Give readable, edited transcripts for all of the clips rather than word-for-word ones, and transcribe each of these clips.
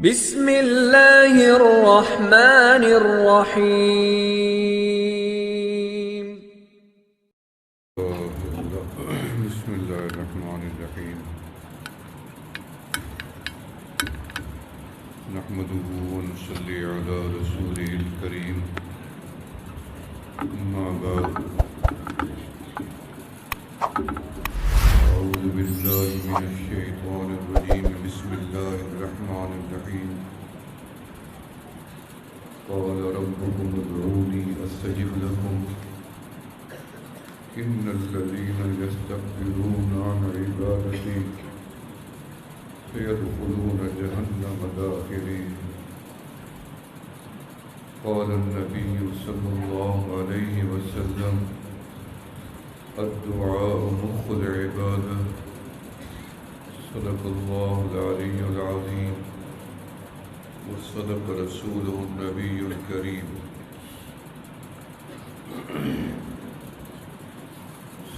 بسم اللہ الرحمن الرحیم بسم اللہ الرحمن الرحیم نحمده ونصلي على رسوله الكريم اما بعد اعوذ باللہ من الشیطان الرجیم بسم اللہ الرحمن الرحیم قال ربكم ادعوني استجب لكم ان الذين يستكبرون عن عبادتي سيدخلون جهنم داخرين قال النبي صلى الله عليه وسلم الدعاء مخ العبادة صدق الله العلي العظيم وصدق رسوله النبي الكريم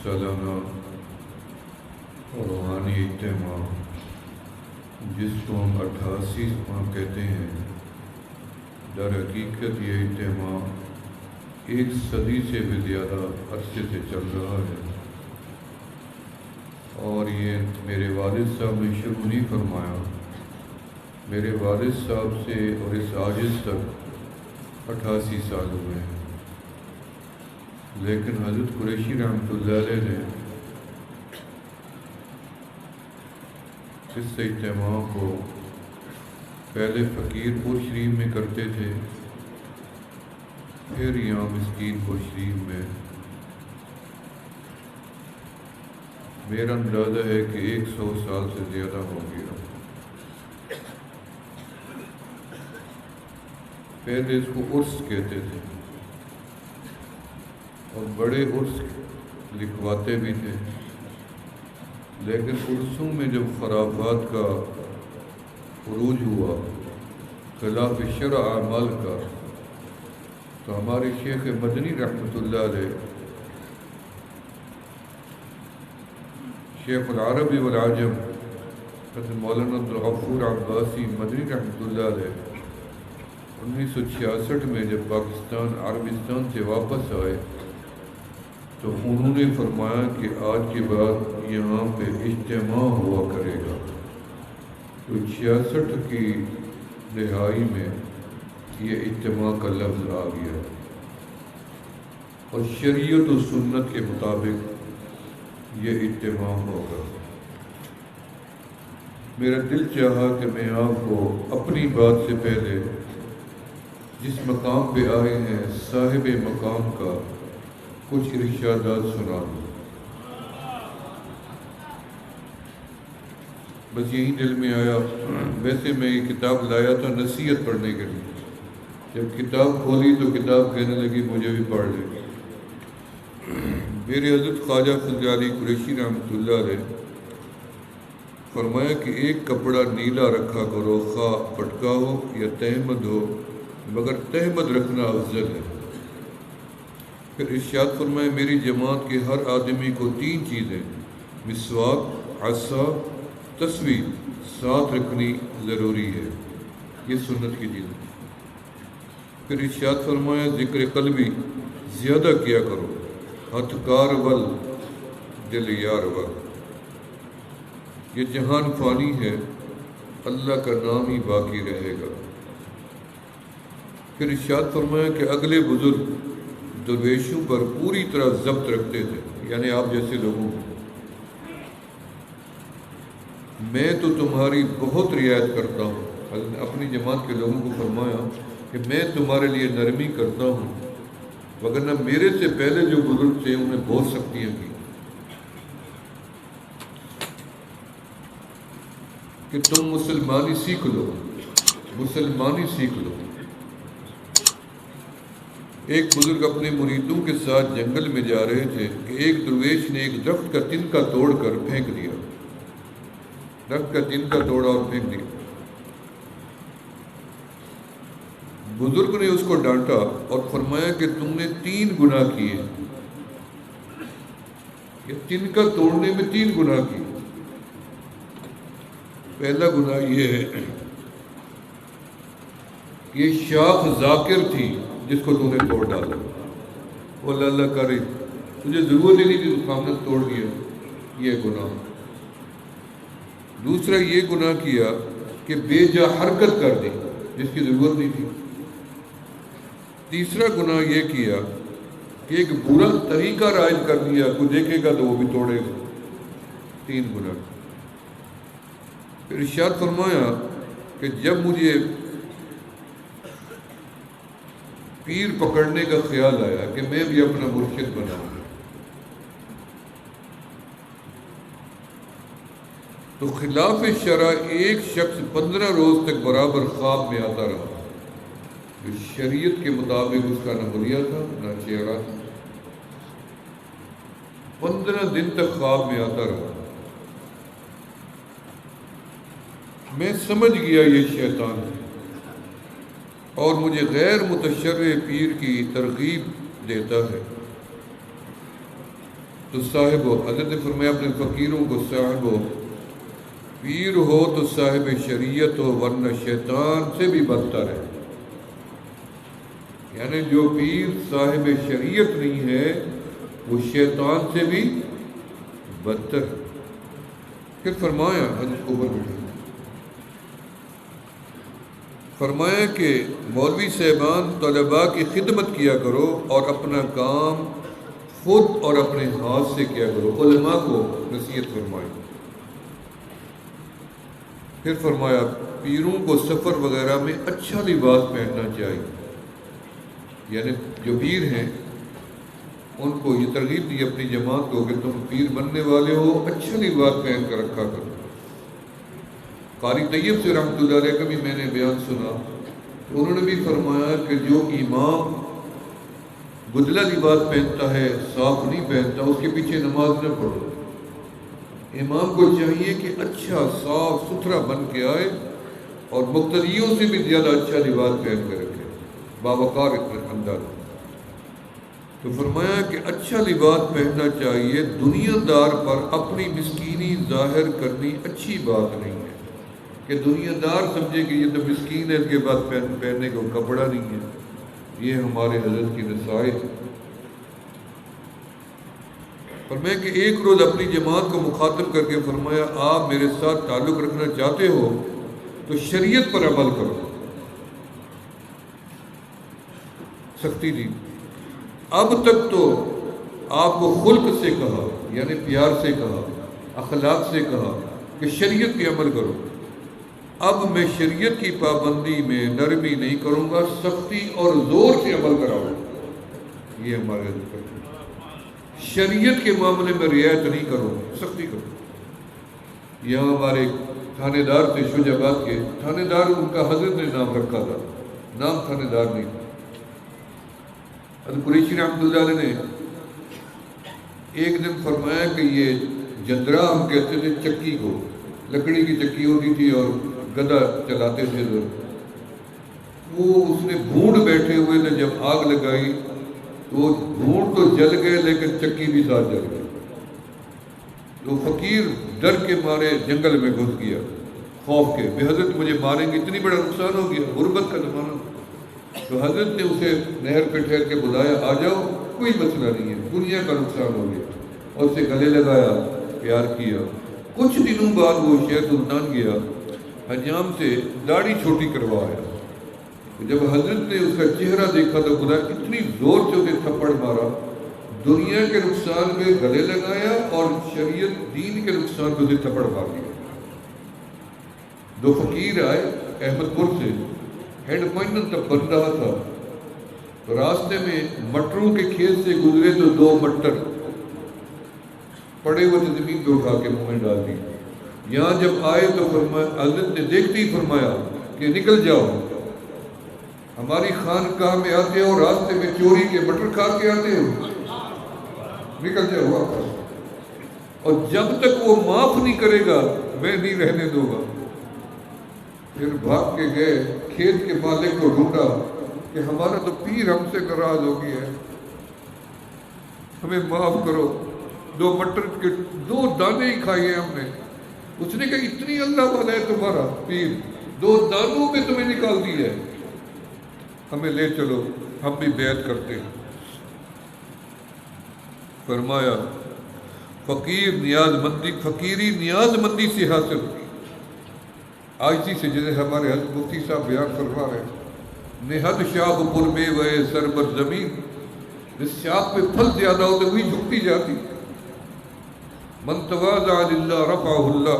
سالانہ روحانی اجتماع جس کو ہم 88واں کہتے ہیں، در حقیقت یہ اجتماع 1 صدی سے بھی زیادہ عرصے سے چل رہا ہے، اور یہ میرے والد صاحب نے شروع نہیں فرمایا۔ میرے والد صاحب سے اور اس عاجز تک 88 سال ہوئے ہیں، لیکن حضرت قریشی رحمۃ اللہ علیہ نے اس اجتماع کو پہلے فقیر پور شریف میں کرتے تھے، پھر یہاں مسکین پور شریف میں۔ میرا اندازہ ہے کہ 100 سال سے زیادہ ہو گیا۔ پہلے اس کو عرس کہتے تھے، اور بڑے عرس لکھواتے بھی تھے، لیکن عرسوں میں جب خرافات کا عروج ہوا، خلاف شرع اعمال کا، تو ہمارے شیخ مدنی رحمۃ اللہ علیہ، شیخ العربی والعجم حضرت مولانا عبدالغفور عباسی مدنی رحمۃ اللہ علیہ 1966 میں جب پاکستان عربستان سے واپس آئے تو انہوں نے فرمایا کہ آج کے بعد یہاں پہ اجتماع ہوا کرے گا۔ تو 66 کی دہائی میں یہ اجتماع کا لفظ آ گیا، اور شریعت و سنت کے مطابق یہ اجتماع ہوگا۔ میرا دل چاہا کہ میں آپ کو اپنی بات سے پہلے جس مقام پہ آئے ہیں صاحب مقام کا کچھ ارشادات سنا دوں۔ بس یہی دل میں آیا۔ ویسے میں یہ کتاب لایا تھا نصیحت پڑھنے کے لیے، جب کتاب کھولی تو کتاب کہنے لگی مجھے بھی پڑھ لے۔ میرے حضرت خواجہ فضل علی قریشی رحمۃ اللہ علیہ فرمایا کہ ایک کپڑا نیلا رکھا کرو، خواہ پٹکا ہو یا تہمد ہو، مگر تہمد رکھنا افضل ہے۔ پھر ارشاد فرمایا میری جماعت کے ہر آدمی کو 3 چیزیں مسواک، عصا، تسبیح ساتھ رکھنی ضروری ہے، یہ سنت کی چیز ہے۔ پھر ارشاد فرمایا ذکر قلبی زیادہ کیا کرو، ہتھ کار ول دل یار ول۔ یہ جہان فانی ہے، اللہ کا نام ہی باقی رہے گا۔ پھر ارشاد فرمایا کہ اگلے بزرگ درویشوں پر پوری طرح ضبط رکھتے تھے، یعنی آپ جیسے لوگوں کو۔ میں تو تمہاری بہت رعایت کرتا ہوں۔ حضرت نے اپنی جماعت کے لوگوں کو فرمایا کہ میں تمہارے لیے نرمی کرتا ہوں، وگرنہ میرے سے پہلے جو بزرگ تھے انہیں بہت سختیاں کی، کہ تم مسلمانی سیکھ لو، مسلمانی سیکھ لو۔ ایک بزرگ اپنے مریدوں کے ساتھ جنگل میں جا رہے تھے کہ ایک درویش نے ایک درخت کا تنکا توڑ کر پھینک دیا، درخت کا تنکا توڑا اور پھینک دیا۔ بزرگ نے اس کو ڈانٹا اور فرمایا کہ تم نے 3 گناہ کیے، یہ تنکا توڑنے میں 3 گناہ کیے۔ پہلا گناہ یہ ہے یہ شاخ ذاکر تھی جس کو تو نے توڑ ڈالا، وہ اللہ اللہ کر رہی، تجھے ضرورت ہی نہیں تھی، تو سامنے توڑ دیا، یہ گناہ۔ دوسرا یہ گناہ کیا کہ بے جا حرکت کر دی جس کی ضرورت نہیں تھی۔ تیسرا گناہ یہ کیا کہ ایک برا طریقہ رائج کر دیا، کوئی دیکھے گا تو وہ بھی توڑے گا۔ 3 گناہ۔ پھر ارشاد فرمایا کہ جب مجھے پیر پکڑنے کا خیال آیا کہ میں بھی اپنا مرشد بناؤں، تو خلاف شرع ایک شخص 15 روز تک برابر خواب میں آتا رہا، جو شریعت کے مطابق اس کا نہ بنیا تھا نہ چہرہ تھا۔ 15 دن تک خواب میں آتا رہا۔ میں سمجھ گیا یہ شیطان ہے اور مجھے غیر متشرع پیر کی ترغیب دیتا ہے۔ تو صاحب ہو، حضرت نے فرمایا اپنے فقیروں کو، صاحب ہو، پیر ہو تو صاحب شریعت ہو، ورنہ شیطان سے بھی بدتر ہے۔ یعنی جو پیر صاحب شریعت نہیں ہے وہ شیطان سے بھی بدتر ہے۔ پھر فرمایا، حضرت کو فرمایا کہ مولوی صاحبان طلباء کی خدمت کیا کرو اور اپنا کام خود اور اپنے ہاتھ سے کیا کرو۔ علماء کو نصیحت فرمائی۔ پھر فرمایا پیروں کو سفر وغیرہ میں اچھا لباس پہننا چاہیے، یعنی جو پیر ہیں ان کو یہ ترغیب دی اپنی جماعت کو کہ تم پیر بننے والے ہو، اچھا لباس پہن کر رکھا کرو۔ قاری طیب سے رحمۃ اللہ علیہ کا بھی میں نے بیان سنا، تو انہوں نے بھی فرمایا کہ جو امام گدلا لباس پہنتا ہے، صاف نہیں پہنتا، اس کے پیچھے نماز نہ پڑھو۔ امام کو چاہیے کہ اچھا صاف ستھرا بن کے آئے اور مقتدیوں سے بھی زیادہ اچھا لباس پہن کے رکھے، باوقار انداز۔ تو فرمایا کہ اچھا لباس پہننا چاہیے، دنیا دار پر اپنی مسکینی ظاہر کرنی اچھی بات نہیں ہے کہ دنیا دار سمجھے کہ یہ تو مسکین ہے، اس کے بعد پہننے کو کپڑا نہیں ہے۔ یہ ہمارے حضرت کی نصائح۔ فرمایا کہ ایک روز اپنی جماعت کو مخاطب کر کے فرمایا آپ میرے ساتھ تعلق رکھنا چاہتے ہو تو شریعت پر عمل کرو۔ سختی دی۔ اب تک تو آپ کو خلق سے کہا، یعنی پیار سے کہا، اخلاق سے کہا کہ شریعت پہ عمل کرو۔ اب میں شریعت کی پابندی میں نرمی نہیں کروں گا، سختی اور زور سے عمل کراؤں گا۔ یہ ہمارے ذکر ہے۔ شریعت کے معاملے میں رعایت نہیں کرو، سختی کرو۔ یہاں ہمارے تھانے دار تھے شجاع آباد کے، تھانے دار ان کا حضرت نے نام رکھا تھا، نام تھانے دار نہیں تھا۔ حضرت قریشی رحمۃ اللہ علیہ نے ایک دن فرمایا کہ یہ جندرا ہم کہتے تھے چکی کو، لکڑی کی چکی ہوتی تھی اور گدا چلاتے تھے لوگ، وہ اس نے بھونڈ بیٹھے ہوئے نے جب آگ لگائی تو وہ بھونڈ تو جل گئے لیکن چکی بھی ساتھ جل گئی۔ تو فقیر ڈر کے مارے جنگل میں گھس گیا، خوف کے، بے حضرت مجھے ماریں گے، اتنی بڑا نقصان ہو گیا، غربت کا زمانہ۔ تو حضرت نے اسے نہر پہ ٹھہر کے بلایا، آ جاؤ، کوئی مسئلہ نہیں ہے، دنیا کا نقصان ہو گیا، اور اسے گلے لگایا، پیار کیا۔ کچھ دنوں بعد وہ شیخ سلطان گیا، حجام سے داڑھی چھوٹی کروایا۔ جب حضرت نے اس کا چہرہ دیکھا تو خدا اتنی زور سے اسے تھپڑ مارا، دنیا کے نقصان میں گلے لگایا اور شریعت دین کے نقصان میں اسے تھپڑ مار دیا۔ دو فقیر آئے احمد پور سے، ہیڈ اپوائنٹمنٹ تب بن رہا تھا، تو راستے میں مٹروں کے کھیت سے گزرے تو 2 مٹر پڑے ہوئے تھے، زمین پہ اٹھا کے منہ میں ڈال دی۔ یہاں جب آئے تو فرمایا، حضرت نے دیکھتے ہی فرمایا کہ نکل جاؤ، ہماری خانقاہ میں آتے ہو، راستے میں چوری کے مٹر کھا کے آتے ہو، نکل جاؤ واپس، اور جب تک وہ معاف نہیں کرے گا میں نہیں رہنے دوں گا۔ پھر بھاگ کے گئے، کھیت کے مالک کو ڈھونڈا کہ ہمارا تو پیر ہم سے ناراض ہو گیا ہے، ہمیں معاف کرو، 2 مٹر کے 2 دانے ہی کھائے ہیں ہم نے۔ اس نے کہا اتنی اللہ والا ہے تمہارا پیر، 2 دانوں پہ تمہیں نکال دیا ہے۔ ہمیں لے چلو، ہم بھی بیعت کرتے ہیں۔ فرمایا فقیری نیاز مندی سے حاصل ہوتی، عاجزی سے، جیسے ہمارے حضرت مفتی صاحب بیان فرما رہے ہیں، نہد شاخ پر بے وے سر بر زمین، جس شاخ پہ پھل زیادہ ہوتے وہی جھکتی جاتی۔ من تواضع للہ رفعہ اللہ،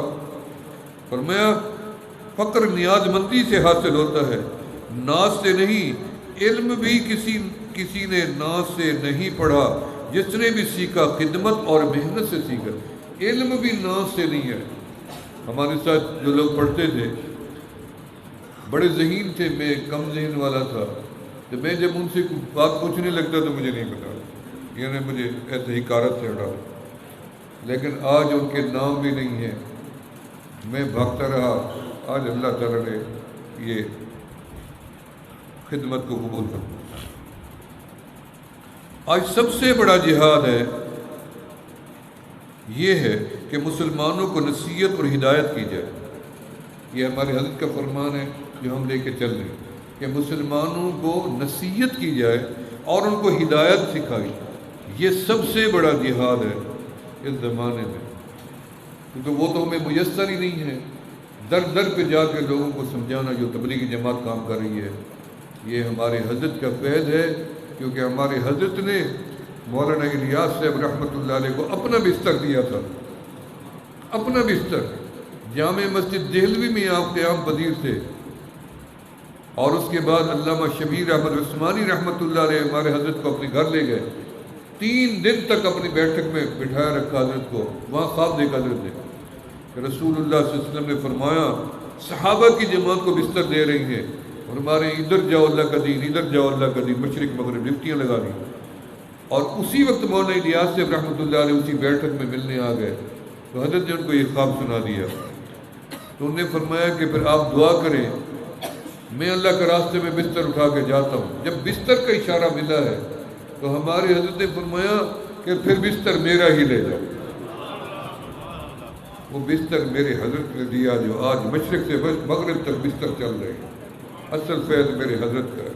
فرمایا فقر نیاز مندی سے حاصل ہوتا ہے، ناز سے نہیں۔ علم بھی کسی نے ناز سے نہیں پڑھا، جس نے بھی سیکھا خدمت اور محنت سے سیکھا۔ علم بھی ناز سے نہیں ہے۔ ہمارے ساتھ جو لوگ پڑھتے تھے بڑے ذہین تھے، میں کم ذہن والا تھا، تو میں جب ان سے بات پوچھنے لگتا تو مجھے نہیں پتا، یعنی مجھے ایسے حکارت سے اڑا، لیکن آج ان کے نام بھی نہیں ہیں، میں بھاگتا رہا۔ آج اللہ تعالیٰ نے یہ خدمت کو قبول کر۔ آج سب سے بڑا جہاد ہے یہ ہے کہ مسلمانوں کو نصیحت اور ہدایت کی جائے۔ یہ ہمارے حضرت کا فرمان ہے جو ہم لے کے چل رہے ہیں کہ مسلمانوں کو نصیحت کی جائے اور ان کو ہدایت سکھائی۔ یہ سب سے بڑا جہاد ہے اس زمانے میں، کیونکہ وہ تو ہمیں میسر ہی نہیں ہے۔ در در پہ جا کے لوگوں کو سمجھانا، جو تبلیغی جماعت کام کر رہی ہے، یہ ہمارے حضرت کا فیض ہے، کیونکہ ہمارے حضرت نے مولانا الیاس صاحب رحمۃ اللہ علیہ کو اپنا بستر دیا تھا، اپنا بستر۔ جامع مسجد دہلوی میں آپ قیام پذیر تھے، اور اس کے بعد علامہ شبیر احمد عثمانی رحمۃ اللہ علیہ ہمارے حضرت کو اپنے گھر لے گئے۔ 3 دن تک اپنی بیٹھک میں بٹھایا رکھا حضرت کو، وہاں خواب دیکھا حضرت نے کہ رسول اللہ صلی اللہ علیہ وسلم نے فرمایا صحابہ کی جماعت کو بستر دے رہی ہیں، اور ہمارے ادھر جاؤ اللہ کا دین، ادھر جاؤ اللہ کا دین، مشرق مغرب ڈپٹیاں لگا دی۔ اور اسی وقت مولانا الیاس صاحب رحمۃ اللہ علیہ اسی بیٹھک میں ملنے آ گئے، تو حضرت نے ان کو یہ خواب سنا دیا۔ تو انہوں نے فرمایا کہ پھر آپ دعا کریں، میں اللہ کے راستے میں بستر اٹھا کے جاتا ہوں۔ جب بستر کا اشارہ ملا ہے تو ہمارے حضرت نے فرمایا کہ پھر بستر میرا ہی لے جاؤ۔ وہ بستر میرے حضرت نے دیا، جو آج مشرق سے مغرب تک بستر چل رہے ہیں، اصل فیض میرے حضرت کا ہے۔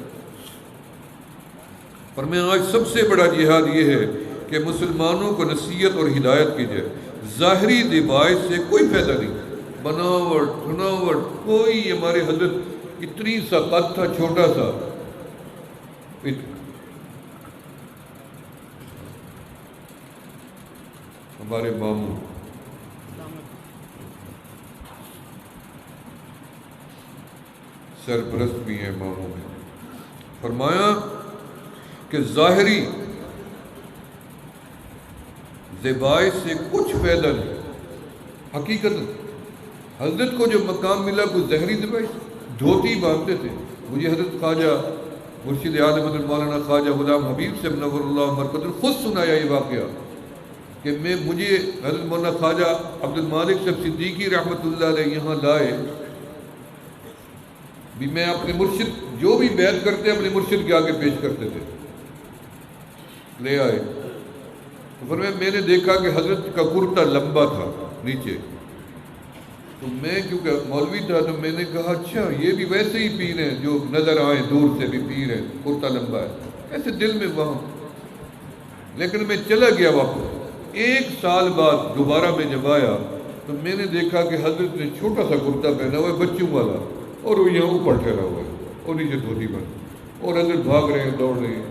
اور میں آج سب سے بڑا جہاد یہ ہے کہ مسلمانوں کو نصیحت اور ہدایت کی جائے۔ ظاہری دبائش سے کوئی فائدہ نہیں، بناوٹ بناوٹ کوئی۔ ہمارے حضرت اتنی سا قد تھا، چھوٹا سا، ہمارے ماموں سرپرست بھی ہیں ماموں میں، فرمایا کہ ظاہری ذبائح سے کچھ فائدہ نہیں۔ حقیقت حضرت کو جو مقام ملا کوئی ظاہری ذبائح، دھوتی باندھتے تھے۔ مجھے حضرت خواجہ مرشد عالم حضرت مولانا خواجہ غلام حبیب سے نور اللہ مرکز خود سنایا یہ واقعہ کہ مجھے حضرت مولانا خواجہ عبد المالک صاحب صدیقی رحمۃ اللہ علیہ یہاں لائے بھی، میں اپنے مرشد جو بھی بیعت کرتے اپنے مرشد کے آگے پیش کرتے تھے، لے آئے تو فرمایا میں نے دیکھا کہ حضرت کا کرتا لمبا تھا نیچے، تو میں کیونکہ مولوی تھا تو میں نے کہا اچھا یہ بھی ویسے ہی پیر ہیں جو نظر آئے دور سے بھی پیر ہیں، کرتا لمبا ہے، ایسے دل میں وہاں۔ لیکن میں چلا گیا واپس، 1 سال بعد دوبارہ میں جب آیا تو میں نے دیکھا کہ حضرت نے چھوٹا سا کرتا پہنا ہوا ہے بچوں والا، اور وہ یہاں اوپر ٹھہرا ہوا ہے اور نیچے دھوتی بند، اور حضرت بھاگ رہے ہیں، دوڑ رہے ہیں،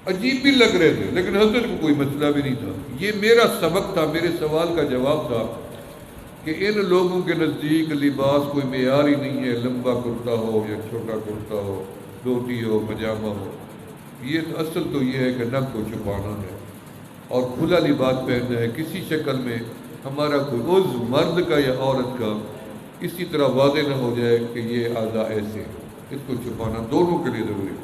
عجیب بھی لگ رہے تھے، لیکن حضرت کو کوئی مسئلہ بھی نہیں تھا۔ یہ میرا سبق تھا، میرے سوال کا جواب تھا کہ ان لوگوں کے نزدیک لباس کوئی معیار ہی نہیں ہے، لمبا کرتا ہو یا چھوٹا کرتا ہو، دھوتی ہو، پجامہ ہو۔ یہ اصل تو یہ ہے کہ نک کو چھپانا ہے اور کھلا لباس پہننا ہے، کسی شکل میں ہمارا کوئی عضو مرد کا یا عورت کا اسی طرح واضح نہ ہو جائے کہ یہ اعضاء ایسے ہیں، اس کو چھپانا دونوں کے لیے ضروری ہے۔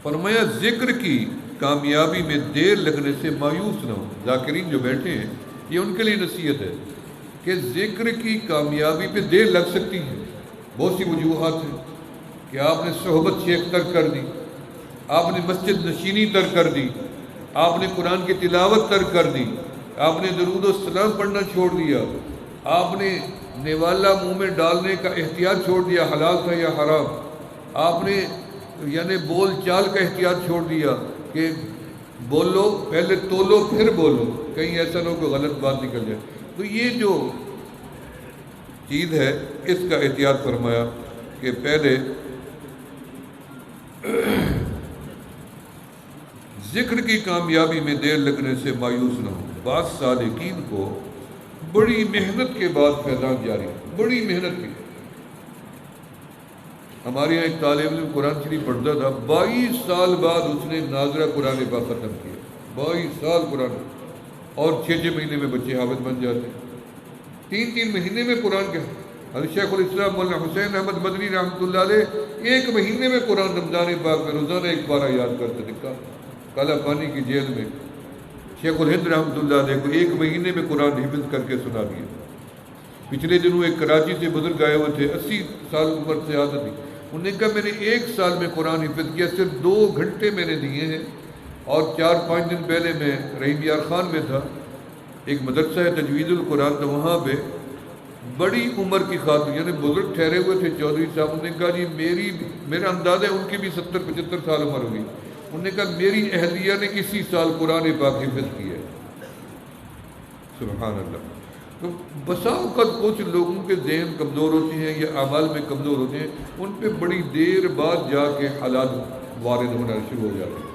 فرمایا ذکر کی کامیابی میں دیر لگنے سے مایوس نہ ہو۔ ذاکرین جو بیٹھے ہیں یہ ان کے لیے نصیحت ہے کہ ذکر کی کامیابی پہ دیر لگ سکتی ہے، بہت سی وجوہات ہیں کہ آپ نے صحبت شیخ ترک کر دی، آپ نے مسجد نشینی ترک کر دی، آپ نے قرآن کی تلاوت ترک کر دی، آپ نے درود و سلام پڑھنا چھوڑ دیا، آپ نے نوالا منہ میں ڈالنے کا احتیاط چھوڑ دیا، حلال تھا یا حرام، آپ نے یعنی بول چال کا احتیاط چھوڑ دیا کہ بولو پہلے تولو پھر بولو، کہیں ایسا نہ ہو کوئی غلط بات نکل جائے. تو یہ جو چیز ہے اس کا احتیاط فرمایا کہ پہلے ذکر کی کامیابی میں دیر لگنے سے مایوس نہ ہو. بعض سالکین کو بڑی محنت کے بعد فیضان جاری، بڑی محنت کی. ہمارے یہاں ایک طالب علم قرآن شریف پڑھتا تھا، 22 سال بعد اس نے ناظرہ قرآن پاک ختم کیا. 22 سال قرآن، اور 6 مہینے میں بچے حافظ بن جاتے ہیں. 3 مہینے میں قرآن کے حضرت شیخ الاسلام مولانا حسین احمد مدنی رحمۃ اللہ علیہ 1 مہینے میں قرآن رمضان پاک میں روزانہ 1 پارہ یاد کرتے تھے. کالا پانی کی جیل میں شیخ الہند رحمۃ اللہ علیہ کو 1 مہینے میں قرآن حفظ کر کے سنا دیا. پچھلے دنوں ایک کراچی سے بزرگ آئے ہوئے تھے، 80 سال عمر سے زیادہ تھی. انہوں نے کہا میں نے 1 سال میں قرآن حفظ کیا، صرف 2 گھنٹے میں نے دیے ہیں. اور 4-5 دن پہلے میں رحیم یار خان میں تھا، ایک مدرسہ ہے تجوید القرآن، تو وہاں پہ بڑی عمر کی خاتون یعنی بزرگ ٹھہرے ہوئے تھے چودھری صاحب. انہوں نے کہا جی میرا اندازہ ہے ان کی بھی 70-75 سال عمر ہوگی. انہوں نے کہا میری اہلیہ نے اسی سال قرآن پاک حفظ کیا ہے. سبحان اللہ. تو بسا اوقات کچھ لوگوں کے ذہن کمزور ہوتے ہیں یا اعمال میں کمزور ہوتے ہیں، ان پہ بڑی دیر بعد جا کے حالات وارد ہونا شروع ہو جاتے ہیں.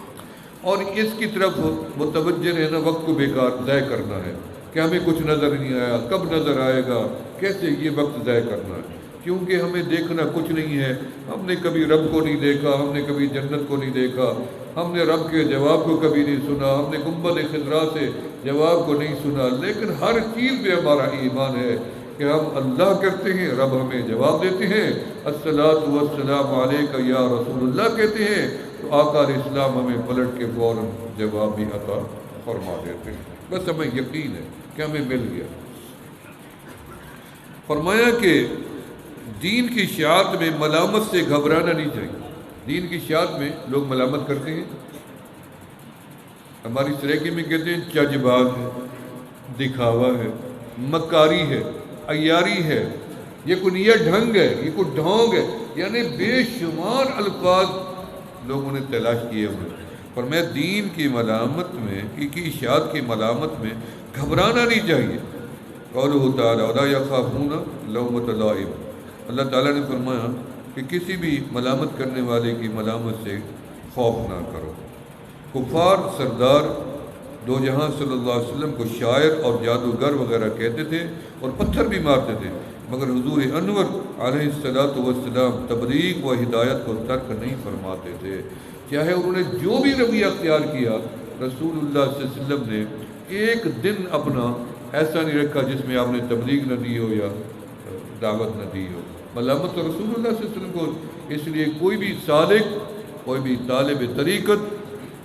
اور اس کی طرف متوجہ رہنا وقت کو بیکار ضائع کرنا ہے کہ ہمیں کچھ نظر نہیں آیا، کب نظر آئے گا، کیسے یہ وقت ضائع کرنا ہے. کیونکہ ہمیں دیکھنا کچھ نہیں ہے. ہم نے کبھی رب کو نہیں دیکھا، ہم نے کبھی جنت کو نہیں دیکھا، ہم نے رب کے جواب کو کبھی نہیں سنا، ہم نے گنبد خضرا سے جواب کو نہیں سنا. لیکن ہر چیز پہ ہمارا ایمان ہے کہ ہم اللہ کرتے ہیں، رب ہمیں جواب دیتے ہیں. الصلاۃ والسلام علیک یا رسول اللہ کہتے ہیں تو آقا علیہ السلام ہمیں پلٹ کے فوراً جواب بھی عطا فرما دیتے ہیں. بس ہمیں یقین ہے کہ ہمیں مل گیا. فرمایا کہ دین کی اشاعت میں ملامت سے گھبرانا نہیں چاہیے. دین کی اشاعت میں لوگ ملامت کرتے ہیں. ہماری سریکی میں کہتے ہیں چج باز ہے، دکھاوا ہے، مکاری ہے، عیاری ہے، یہ کوئی نیا ڈھنگ ہے، یہ کوئی ڈھونگ ہے. یعنی بے شمار الفاظ لوگوں نے تلاش کیے ہوئے. پر میں دین کی ملامت میں کی اشاعت کی ملامت میں گھبرانا نہیں چاہیے. قوله تعالیٰ وَلَا يَخَافُونَ لَوْمَةَ لَائِمٍ. اللہ تعالیٰ نے فرمایا کہ کسی بھی ملامت کرنے والے کی ملامت سے خوف نہ کرو. کفار سردار دو جہاں صلی اللہ علیہ وسلم کو شاعر اور جادوگر وغیرہ کہتے تھے اور پتھر بھی مارتے تھے، مگر حضور انور علیہ السلام تبلیغ و ہدایت کو ترک نہیں فرماتے تھے. چاہے انہوں نے جو بھی رویہ اختیار کیا، رسول اللہ صلی اللہ علیہ وسلم نے ایک دن اپنا ایسا نہیں رکھا جس میں آپ نے تبلیغ نہ دی ہو یا دعوت نہ دی ہو. ملامت تو رسول اللہ صلی اللہ علیہ وسلم کو. اس لیے کوئی بھی سالک، کوئی بھی طالب طریقت،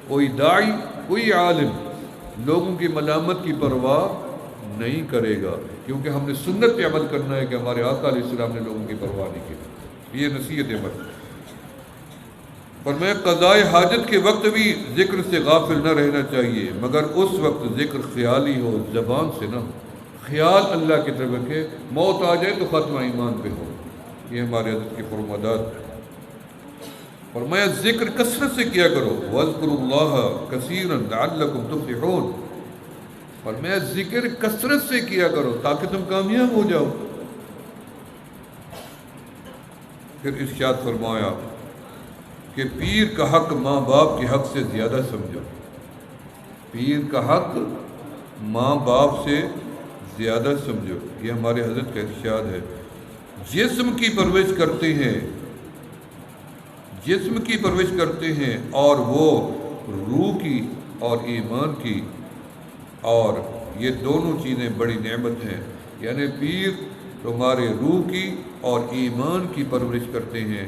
کوئی داعی، کوئی عالم لوگوں کی ملامت کی پرواہ نہیں کرے گا، کیونکہ ہم نے سنت پہ عمل کرنا ہے کہ ہمارے آقا علیہ السلام نے لوگوں کی پرواہ نہیں کی. یہ نصیحت عمل. فرمایا قضائے حاجت کے وقت بھی ذکر سے غافل نہ رہنا چاہیے، مگر اس وقت ذکر خیالی ہو، زبان سے نہ ہو. خیال اللہ کی طرف رکھے، موت آ جائے تو ختمہ ایمان پہ ہو. یہ ہمارے حضرت کی فرمودات. فرمایا ذکر کثرت سے کیا کرو. وَاذْكُرُوا اللَّهَ كَثِيرًا لَعَلَّكُمْ تُفْلِحُونَ. فرمایا ذکر کثرت سے کیا کرو تاکہ تم کامیاب ہو جاؤ. پھر ارشاد فرمایا کہ پیر کا حق ماں باپ کے حق سے زیادہ سمجھو. پیر کا حق ماں باپ سے زیادہ سمجھو. یہ ہمارے حضرت کا ارشاد ہے. جسم کی پرورش کرتے ہیں، جسم کی پرورش کرتے ہیں اور وہ روح کی اور ایمان کی، اور یہ دونوں چیزیں بڑی نعمت ہیں. یعنی پیر تمہارے روح کی اور ایمان کی پرورش کرتے ہیں.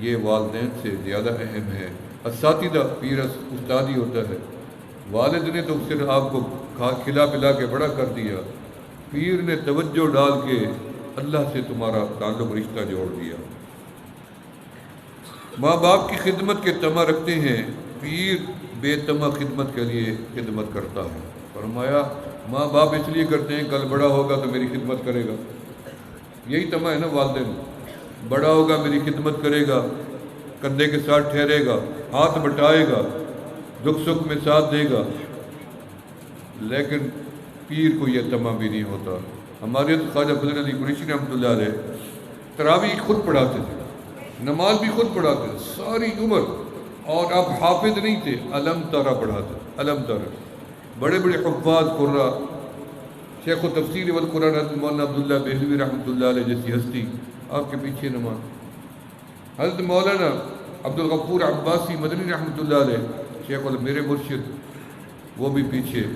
یہ والدین سے زیادہ اہم ہے. اساتذہ، پیر استاد ہی ہوتا ہے. والد نے تو صرف آپ کو کھلا پلا کے بڑا کر دیا، پیر نے توجہ ڈال کے اللہ سے تمہارا تعلق رشتہ جوڑ دیا. ماں باپ کی خدمت کے طمع رکھتے ہیں، پیر بے طمع خدمت کے لیے خدمت کرتا ہے. فرمایا ماں باپ اس لیے کرتے ہیں کل بڑا ہوگا تو میری خدمت کرے گا. یہی طمع ہے نا والدین، بڑا ہوگا میری خدمت کرے گا. کندھے کے ساتھ ٹھہرے گا، ہاتھ بٹائے گا، دکھ سکھ میں ساتھ دے گا، لیکن پیر کو یہ تمام بھی نہیں ہوتا۔ ہمارے خواجہ فضل علی قریشی رحمۃ اللہ علیہ تراویح خود پڑھاتے تھے، نماز بھی خود پڑھاتے تھے ساری عمر، اور اب حافظ نہیں تھے، علم تارہ پڑھاتے، علم تارہ۔ بڑے بڑے حفاظ قرہ، شیخ و تفسیر والقرآن حضرت مولانا عبداللہ بہلوی رحمۃ اللہ علیہ جیسی ہستی آپ کے پیچھے نماز، حضرت مولانا عبدالغفور عباسی مدنی رحمۃ اللہ علیہ شیخ میرے مرشد، وہ بھی پیچھے۔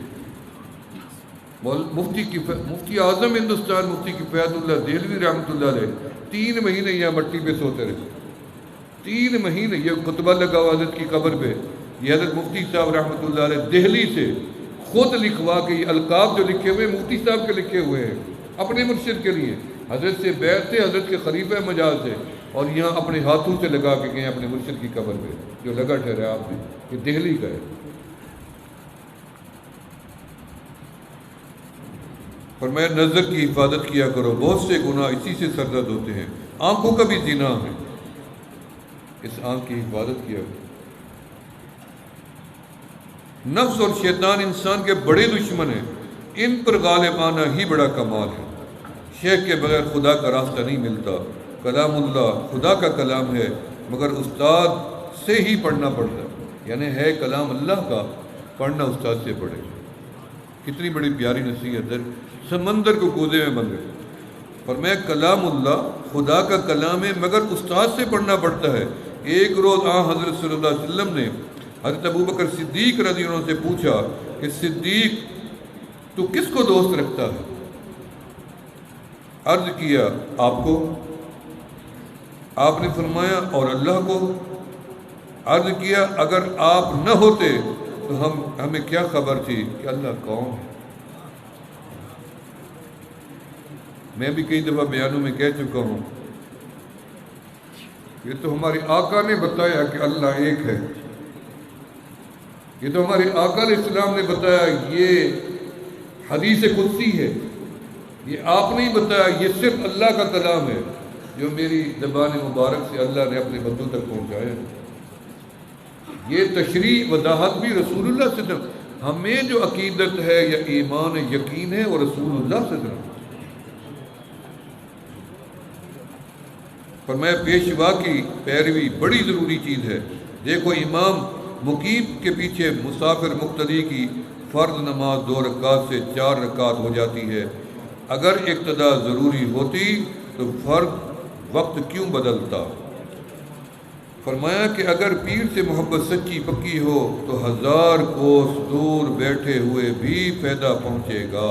مفتی اعظم ہندوستان مفتی کفایت اللہ دہلوی رحمۃ اللہ علیہ 3 مہینے یہاں مٹی پہ سوتے رہے، 3 مہینے۔ یہ خطبہ لگا ہوا حضرت کی قبر پہ، یہ حضرت مفتی صاحب رحمۃ اللہ علیہ دہلی سے خود لکھوا کے، یہ القاب جو لکھے ہوئے مفتی صاحب کے لکھے ہوئے ہیں اپنے مرشد کے لیے، حضرت سے بیعت تھے، حضرت کے خلیفہ مجاز تھے، اور یہاں اپنے ہاتھوں سے لگا کے گئے اپنے مرشد کی قبر پہ جو لگا ٹھہرا آپ بھی، یہ دہلی کا ہے۔ فرمایا نظر کی حفاظت کیا کرو، بہت سے گناہ اسی سے سرزد ہوتے ہیں، آنکھوں کا بھی زنا ہے، اس آنکھ کی حفاظت کیا کرو۔ نفس اور شیطان انسان کے بڑے دشمن ہیں، ان پر غالب آنا ہی بڑا کمال ہے۔ شیخ کے بغیر خدا کا راستہ نہیں ملتا، کلام اللہ خدا کا کلام ہے، مگر استاد سے ہی پڑھنا پڑتا ہے، یعنی ہے کلام اللہ کا، پڑھنا استاد سے پڑھے۔ کتنی بڑی پیاری نصیحت ہے، سمندر کو گودے میں بند ہے، فرمایا کلام اللہ خدا کا کلام ہے، مگر استاد سے پڑھنا پڑتا ہے۔ ایک روز حضرت صلی اللہ علیہ وسلم نے حضرت ابوبکر صدیق رضی اللہ عنہ سے پوچھا کہ صدیق تو کس کو دوست رکھتا ہے؟ عرض کیا آپ کو، آپ نے فرمایا اور اللہ کو۔ عرض کیا اگر آپ نہ ہوتے تو ہمیں کیا خبر تھی کہ اللہ کون ہے؟ میں بھی کئی دفعہ بیانوں میں کہہ چکا ہوں، یہ تو ہمارے آقا نے بتایا کہ اللہ ایک ہے، یہ تو ہمارے آقا علیہ السلام نے بتایا، یہ حدیث قدسی ہے، یہ آپ نہیں بتایا، یہ صرف اللہ کا کلام ہے جو میری زبان مبارک سے اللہ نے اپنے بندوں تک پہنچایا۔ یہ تشریح وضاحت بھی رسول اللہ صلی اللہ علیہ وسلم، ہمیں جو عقیدت ہے یا ایمان یقین ہے وہ رسول اللہ صلی اللہ علیہ وسلم۔ فرمایا پیشوا کی پیروی بڑی ضروری چیز ہے۔ دیکھو امام مقیم کے پیچھے مسافر مقتدی کی فرض نماز 2 رکعات سے 4 رکعات ہو جاتی ہے، اگر اقتدا ضروری ہوتی تو فرض وقت کیوں بدلتا؟ فرمایا کہ اگر پیر سے محبت سچی پکی ہو تو 1000 کوس دور بیٹھے ہوئے بھی فائدہ پہنچے گا،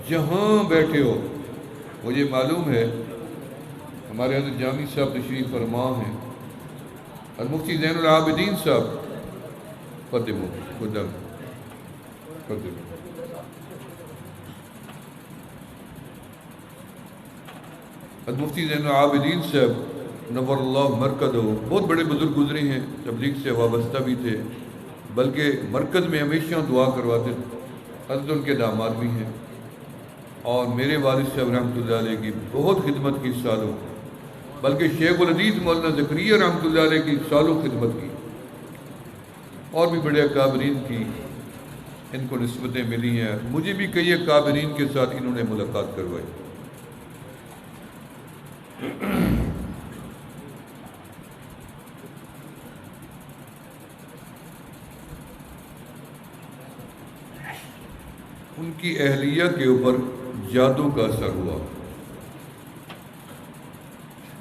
جہاں بیٹھے ہو۔ مجھے معلوم ہے ہمارے حضرت جامی صاحب تشریف فرما ہیں، اور مفتی زین العابدین صاحب قدمو مفتی زین العابدین صاحب نور اللہ مرکز ہو، بہت بڑے بزرگ گزرے ہیں، تبلیغ سے وابستہ بھی تھے، بلکہ مرکز میں ہمیشہ دعا کرواتے تھے، حضرت ان کے داماد بھی ہیں، اور میرے والد صاحب رحمۃ اللہ علیہ کی بہت خدمت کی سالوں، بلکہ شیخ الحدیث مولانا زکریا رحمۃ اللہ علیہ کی سالوں خدمت کی، اور بھی بڑے اکابرین کی ان کو نسبتیں ملی ہیں، مجھے بھی کئی اکابرین کے ساتھ انہوں نے ملاقات کروائی۔ ان کی اہلیہ کے اوپر جادو کا اثر ہوا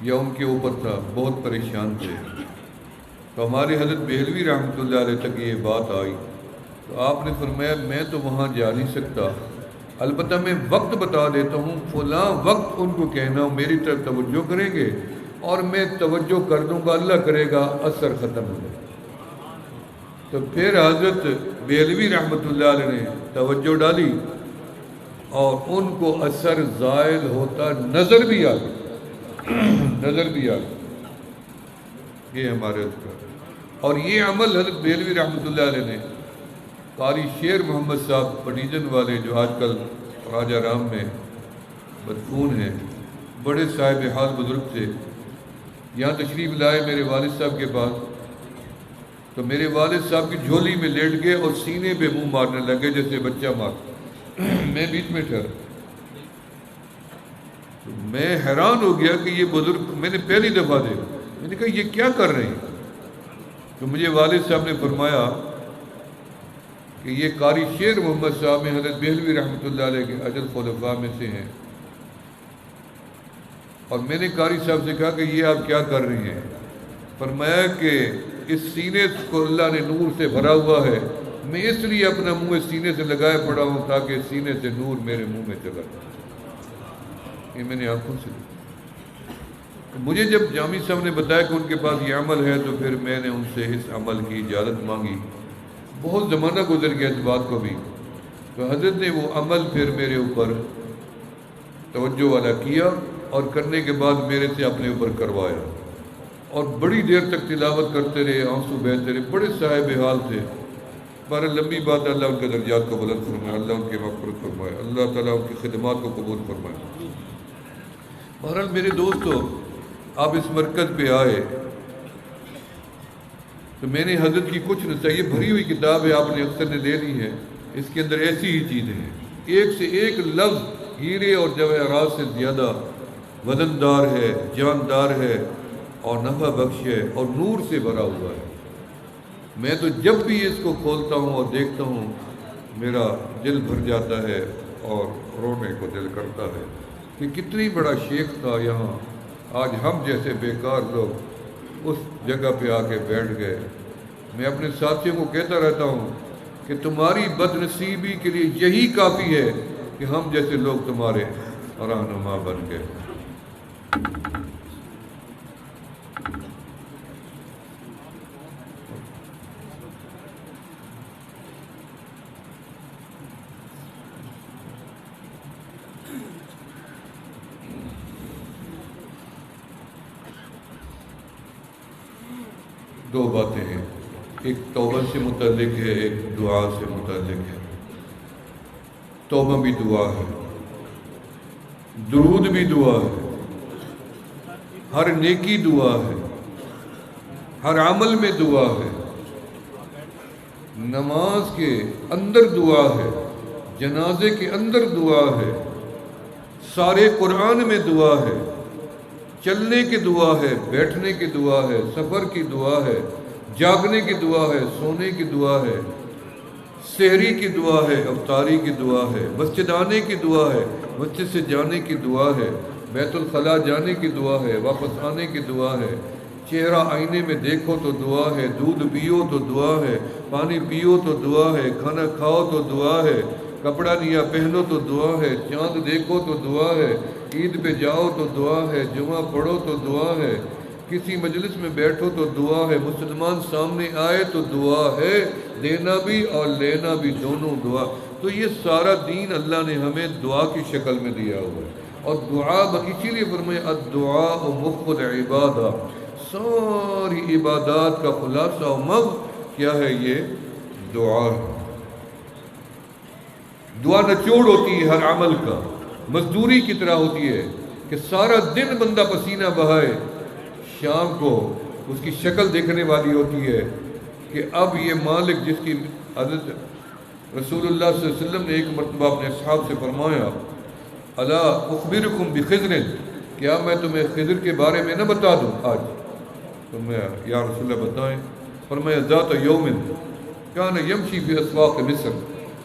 یا ان کے اوپر تھا، بہت پریشان تھے، تو ہمارے حضرت بہلوی رحمۃ اللہ علیہ تک یہ بات آئی، تو آپ نے فرمایا میں تو وہاں جا نہیں سکتا، البتہ میں وقت بتا دیتا ہوں، فلاں وقت ان کو کہنا میری طرف توجہ کریں گے، اور میں توجہ کر دوں گا، اللہ کرے گا اثر ختم ہو جائے۔ تو پھر حضرت بہلوی رحمۃ اللہ علیہ نے توجہ ڈالی اور ان کو اثر زائل ہوتا نظر بھی آ گیا، نظر بھی آ گیا۔ یہ ہمارے اور یہ عمل حضرت بہلوی رحمۃ اللہ علیہ نے قاری شیر محمد صاحب پٹیجن والے جو آج کل راجہ رام میں مدفون ہیں، بڑے صاحب حال بزرگ تھے، یہاں تشریف لائے میرے والد صاحب کے پاس، تو میرے والد صاحب کی جھولی میں لیٹ گئے اور سینے پہ منہ مارنے لگے جیسے بچہ مار۔ میں بیچ میں ٹھہرا، تو میں حیران ہو گیا کہ یہ بزرگ، میں نے پہلی دفعہ دیکھا، میں نے کہا یہ کیا کر رہے ہیں؟ تو مجھے والد صاحب نے فرمایا کہ یہ قاری شیر محمد صاحب میں حضرت بہلوی رحمۃ اللہ علیہ کے اجل خلفاء میں سے ہیں۔ اور میں نے قاری صاحب سے کہا کہ یہ آپ کیا کر رہے ہیں؟ فرمایا کہ اس سینے کو اللہ نے نور سے بھرا ہوا ہے، میں اس لیے اپنا منہ اس سینے سے لگائے پڑا ہوں تاکہ اس سینے سے نور میرے منہ میں چلا جائے۔ یہ میں نے آنکھوں سے دیکھا۔ مجھے جب جامی صاحب نے بتایا کہ ان کے پاس یہ عمل ہے تو پھر میں نے ان سے اس عمل کی اجازت مانگی۔ بہت زمانہ گزر گیا اس بات کو بھی، تو حضرت نے وہ عمل پھر میرے اوپر توجہ والا کیا اور کرنے کے بعد میرے سے اپنے اوپر کروایا، اور بڑی دیر تک تلاوت کرتے رہے، آنسو بہتے رہے، بڑے صاحب حال تھے۔ پر لمبی بات، اللہ ان کے درجات کو بلند فرمائے، اللہ ان کی مغفرت فرمائے، اللہ تعالیٰ ان کی خدمات کو قبول فرمائے۔ بہرحال میرے دوستو، آپ اس مرکز پہ آئے تو میں نے حضرت کی کچھ نصیحت، بھری ہوئی کتاب ہے، آپ نے اکثر نے لے لی ہے، اس کے اندر ایسی ہی چیزیں ہیں، ایک سے ایک لفظ ہیرے اور جواہرات سے زیادہ وزندار ہے، جاندار ہے اور نفع بخش ہے اور نور سے بھرا ہوا ہے۔ میں تو جب بھی اس کو کھولتا ہوں اور دیکھتا ہوں میرا دل بھر جاتا ہے اور رونے کو دل کرتا ہے کہ کتنی بڑا شیخ تھا یہاں، آج ہم جیسے بیکار لوگ اس جگہ پہ آ کے بیٹھ گئے۔ میں اپنے ساتھیوں کو کہتا رہتا ہوں کہ تمہاری بد نصیبی کے لیے یہی کافی ہے کہ ہم جیسے لوگ تمہارے رہنما بن گئے۔ دو باتیں ہیں، ایک توبہ سے متعلق ہے، ایک دعا سے متعلق ہے۔ توبہ بھی دعا ہے، درود بھی دعا ہے، ہر نیکی دعا ہے، ہر عمل میں دعا ہے، نماز کے اندر دعا ہے، جنازے کے اندر دعا ہے، سارے قرآن میں دعا ہے، چلنے کی دعا ہے، بیٹھنے کی دعا ہے، سفر کی دعا ہے، جاگنے کی دعا ہے، سونے کی دعا ہے، سحری کی دعا ہے، افطاری کی دعا ہے، مسجد آنے کی دعا ہے، مسجد سے جانے کی دعا ہے، بیت الخلاء جانے کی دعا ہے، واپس آنے کی دعا ہے، چہرہ آئینے میں دیکھو تو دعا ہے، دودھ پیو تو دعا ہے، پانی پیو تو دعا ہے، کھانا کھاؤ تو دعا ہے، کپڑا نیا پہنو تو دعا ہے، چاند دیکھو تو دعا ہے، عید پہ جاؤ تو دعا ہے، جمعہ پڑھو تو دعا ہے، کسی مجلس میں بیٹھو تو دعا ہے، مسلمان سامنے آئے تو دعا ہے، دینا بھی اور لینا بھی دونوں دعا۔ تو یہ سارا دین اللہ نے ہمیں دعا کی شکل میں دیا ہوا ہے، اور دعا اسی لیے فرمایا الدعاء مخ العبادہ، ساری عبادات کا خلاصہ و مغز کیا ہے؟ یہ دعا ہے۔ دعا نچوڑ ہوتی ہے ہر عمل کا، مزدوری کی طرح ہوتی ہے کہ سارا دن بندہ پسینہ بہائے، شام کو اس کی شکل دیکھنے والی ہوتی ہے کہ اب یہ مالک جس کی حضرت رسول اللہ صلی اللہ علیہ وسلم نے ایک مرتبہ اپنے اصحاب سے فرمایا الا اخبرکم بخضر، کیا میں تمہیں خضر کے بارے میں نہ بتا دوں آج؟ تو میں یا رسول اللہ بتائیں۔ فرمایا ذات یوم کان یمشی فی اسواق مصر،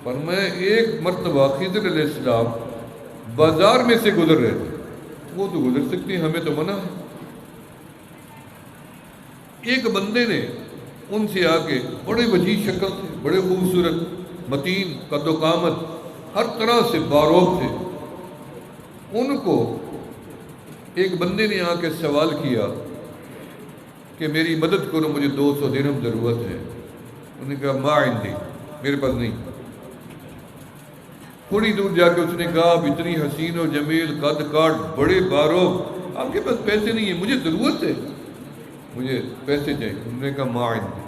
فرمایا ایک مرتبہ خضر علیہ السلام بازار میں سے گزر رہے تھے، وہ تو گزر سکتے ہیں، ہمیں تو منع ہے۔ ایک بندے نے ان سے آ کے، بڑے وجیح شکل تھے، بڑے خوبصورت، متین قد و قامت، ہر طرح سے باروب تھے، ان کو ایک بندے نے آ کے سوال کیا کہ میری مدد کرو، مجھے 200 درہم ضرورت ہے۔ انہوں نے کہا ما عندی، میرے پاس نہیں۔ تھوڑی دور جا کے اس نے کہا اب اتنی حسین و جمیل، قد کاٹ، بڑے باروب، آپ کے پاس پیسے نہیں ہیں، مجھے ضرورت ہے، مجھے پیسے چاہیے۔ انہوں نے کہا ما عندی۔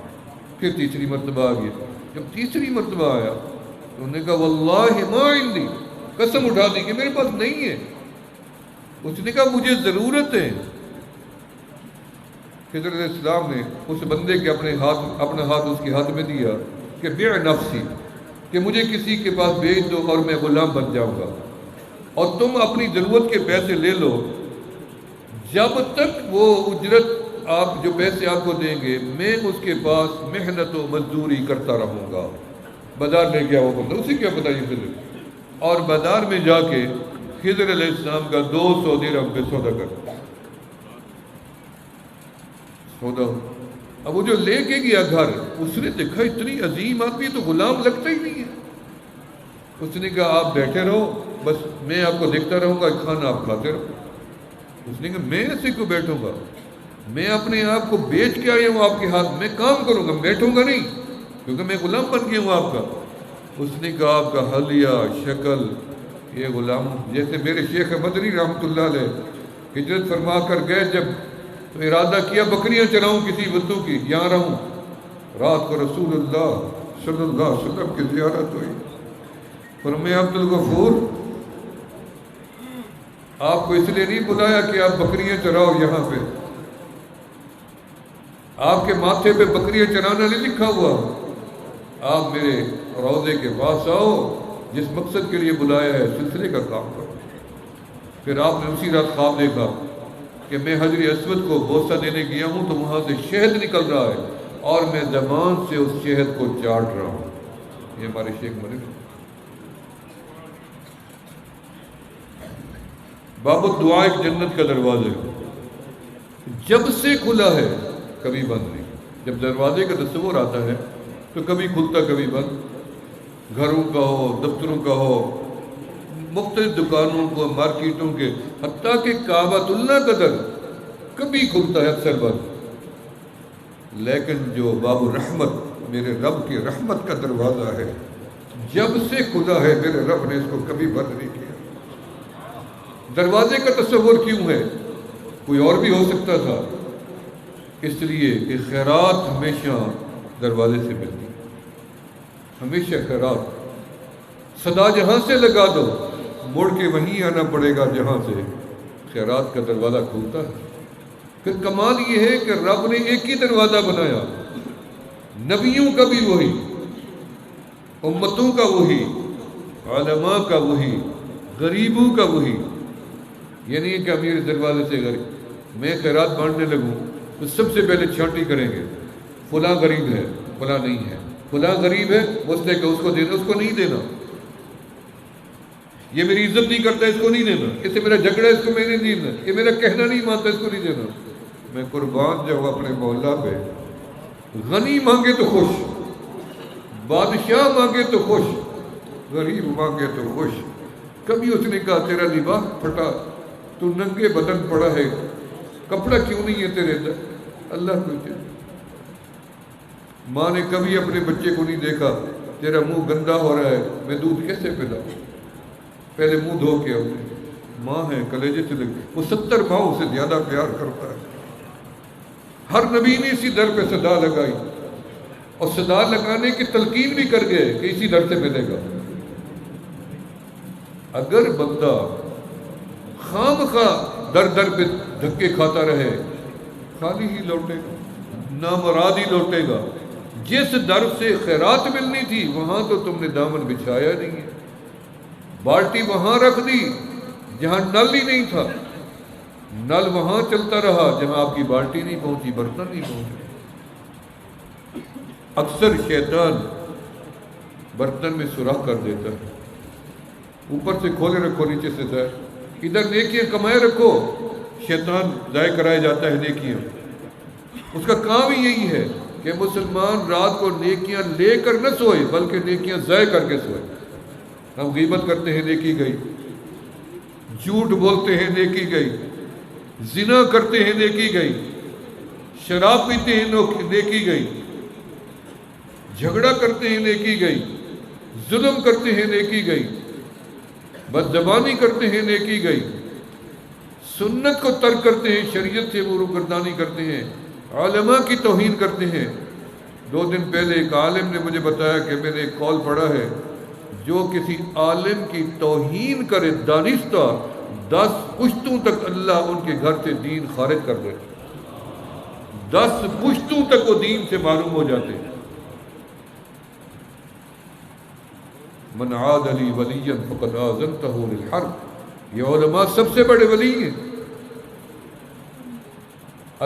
پھر تیسری مرتبہ آ گیا، جب تیسری مرتبہ آیا تو انہوں نے کہا واللہ ما عندی، قسم اٹھا دی کہ میرے پاس نہیں ہے۔ اس نے کہا مجھے ضرورت ہے۔ خضر علیہ السلام نے اس بندے کے اپنا ہاتھ اس کے ہاتھ میں دیا کہ بیع نفسی، کہ مجھے کسی کے پاس بھیج دو اور میں غلام بن جاؤں گا، اور تم اپنی ضرورت کے پیسے لے لو، جب تک وہ اجرت آپ جو پیسے آپ کو دیں گے میں اس کے پاس محنت و مزدوری کرتا رہوں گا۔ بازار لے گیا وہ بندہ، اسے کیا پتا یہ خضر، اور بازار میں جا کے خضر علیہ السلام کا 200 درہم پہ سودا کرتا سودا۔ اب وہ جو لے کے گیا گھر، اس نے دیکھا اتنی عظیم آدمی تو غلام لگتا ہی نہیں ہے۔ اس نے کہا آپ بیٹھے رہو، بس میں آپ کو دیکھتا رہوں گا، کھانا آپ کھاتے رہو۔ اس نے کہا میں ایسے کیوں بیٹھوں گا، میں اپنے آپ کو بیچ کے آیا ہوں آپ کے ہاتھ میں کام کروں گا، بیٹھوں گا نہیں، کیونکہ میں غلام بن گیا ہوں آپ کا۔ اس نے کہا آپ کا حلیہ شکل یہ غلام، جیسے میرے شیخ مدنی رحمۃ اللہ علیہ ہجرت فرما کر گئے جب، تو ارادہ کیا بکریاں چراؤں کسی بدو کی، یہاں رہوں، رات کو رسول اللہ صلی اللہ علیہ وسلم کی زیارت ہوئی، فرمایا عبد الغفور آپ کو اس لیے نہیں بلایا کہ آپ بکریاں چراؤ یہاں پہ، آپ کے ماتھے پہ بکریاں چرانا نہیں لکھا ہوا، آپ میرے روضے کے پاس آؤ، جس مقصد کے لیے بلایا ہے سلسلے کا کام کرو۔ پھر آپ نے اسی رات خواب دیکھا کہ میں حجر اسود کو بوسہ دینے گیا ہوں تو وہاں سے شہد نکل رہا ہے اور میں زبان سے اس شہد کو چاٹ رہا ہوں۔ یہ ہمارے شیخ مدنی باب الدعاء ایک جنت کا دروازہ ہے، جب سے کھلا ہے کبھی بند نہیں۔ جب دروازے کا تصور آتا ہے تو کبھی کھلتا کبھی بند، گھروں کا ہو، دفتروں کا ہو، مختلف دکانوں کو، مارکیٹوں کے، حتیٰ کہ کعبۃ اللہ کا در کبھی کھلتا ہے اکثر بند، لیکن جو باب الرحمت میرے رب کی رحمت کا دروازہ ہے، جب سے کھلا ہے میرے رب نے اس کو کبھی بند نہیں کیا۔ دروازے کا تصور کیوں ہے؟ کوئی اور بھی ہو سکتا تھا، اس لیے کہ خیرات ہمیشہ دروازے سے ملتی، ہمیشہ خیرات، صدا جہاں سے لگا دو مڑ کے وہیں آنا پڑے گا جہاں سے خیرات کا دروازہ کھلتا ہے۔ پھر کمال یہ ہے کہ رب نے ایک ہی دروازہ بنایا، نبیوں کا بھی وہی، امتوں کا وہی، علماء کا وہی، غریبوں کا وہی۔ یہ نہیں کہ امیر دروازے سے غریب، میں خیرات بانٹنے لگوں تو سب سے پہلے چھانٹی کریں گے، فلاں غریب ہے، فلاں نہیں ہے، فلاں غریب ہے اس نے کہ اس کو دینا، اس کو نہیں دینا، یہ میری عزت نہیں کرتا اس کو نہیں دینا، اس سے میرا جھگڑا اس کو میں نہیں دینا، یہ میرا کہنا نہیں مانتا اس کو نہیں دینا۔ میں قربان جاؤں اپنے مولا پہ، غنی مانگے تو خوش، بادشاہ مانگے تو خوش، غریب مانگے تو خوش۔ کبھی اس نے کہا تیرا لباس پھٹا، تو ننگے بدن پڑا ہے، کپڑا کیوں نہیں ہے تیرے اندر؟ اللہ کو جائے۔ ماں نے کبھی اپنے بچے کو نہیں دیکھا تیرا منہ گندا ہو رہا ہے، میں دودھ کیسے پلاؤں؟ پہلے منہ دھو کے آؤں۔ ماں ہے کلیجے سے لگ، وہ 70 ماؤں سے زیادہ پیار کرتا ہے۔ ہر نبی نے اسی در پہ صدا لگائی، اور صدا لگانے کی تلقین بھی کر گئے کہ اسی در سے ملے گا۔ اگر بندہ خام خواہ در در پہ دھکے کھاتا رہے، خالی ہی لوٹے گا، نامراد ہی لوٹے گا۔ جس در سے خیرات ملنی تھی وہاں تو تم نے دامن بچھایا نہیں ہے، بالٹی وہاں رکھ دی جہاں نل ہی نہیں تھا، نل وہاں چلتا رہا جہاں آپ کی بالٹی نہیں پہنچی، برتن نہیں پہنچے۔ اکثر شیطان برتن میں سوراخ کر دیتا ہے، اوپر سے کھولے رکھو نیچے سے ضائع، ادھر نیکیاں کمائے رکھو، شیطان ضائع کرائے جاتا ہے نیکیاں۔ اس کا کام ہی یہی ہے کہ مسلمان رات کو نیکیاں لے کر نہ سوئے بلکہ نیکیاں ضائع کر کے سوئے۔ ہم غیبت کرتے ہیں نیکی گئی، جھوٹ بولتے ہیں نیکی گئی، زنا کرتے ہیں نیکی گئی، شراب پیتے ہیں نیکی گئی، جھگڑا کرتے ہیں نیکی گئی، ظلم کرتے ہیں نیکی گئی، بد زبانی کرتے ہیں نیکی گئی، سنت کو ترک کرتے ہیں، شریعت سے وہ روگردانی کرتے ہیں، علماء کی توہین کرتے ہیں۔ 2 دن پہلے ایک عالم نے مجھے بتایا کہ میں نے ایک قول پڑھا ہے، جو کسی عالم کی توہین کرے دانستہ 10 پشتوں تک اللہ ان کے گھر سے دین خارج کر دے۔ 10 پشتوں تک وہ دین سے معلوم ہو جاتے ہیں۔ من عاد لی ولیا فقد آذنتہ للحرب، یہ علماء سب سے بڑے ولی ہیں۔